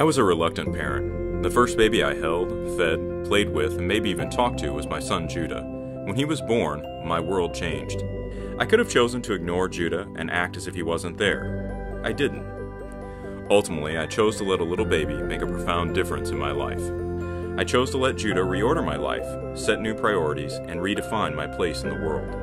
I was a reluctant parent. The first baby I held, fed, played with, and maybe even talked to was my son Judah. When he was born, my world changed. I could have chosen to ignore Judah and act as if he wasn't there. I didn't. Ultimately, I chose to let a little baby make a profound difference in my life. I chose to let Judah reorder my life, set new priorities, and redefine my place in the world.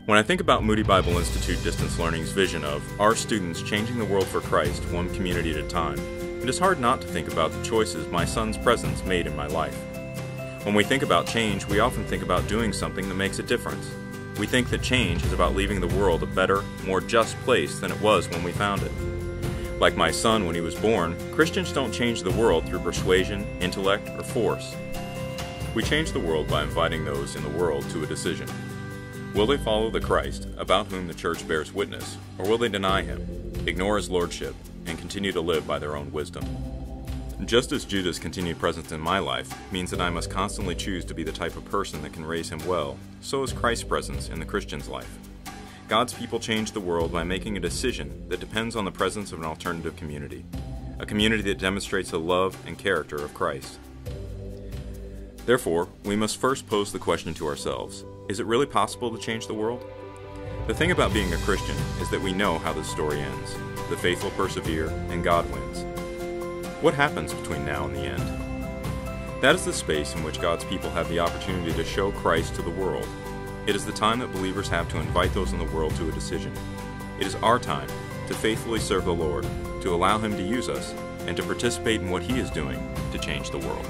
When I think about Moody Bible Institute Distance Learning's vision of our students changing the world for Christ one community at a time, it is hard not to think about the choices my son's presence made in my life. When we think about change, we often think about doing something that makes a difference. We think that change is about leaving the world a better, more just place than it was when we found it. Like my son when he was born, Christians don't change the world through persuasion, intellect, or force. We change the world by inviting those in the world to a decision. Will they follow the Christ, about whom the church bears witness, or will they deny him, ignore his lordship, and continue to live by their own wisdom? Just as Judah's continued presence in my life means that I must constantly choose to be the type of person that can raise him well, so is Christ's presence in the Christian's life. God's people change the world by making a decision that depends on the presence of an alternative community, a community that demonstrates the love and character of Christ. Therefore, we must first pose the question to ourselves, is it really possible to change the world? The thing about being a Christian is that we know how the story ends. The faithful persevere, and God wins. What happens between now and the end? That is the space in which God's people have the opportunity to show Christ to the world. It is the time that believers have to invite those in the world to a decision. It is our time to faithfully serve the Lord, to allow Him to use us, and to participate in what He is doing to change the world.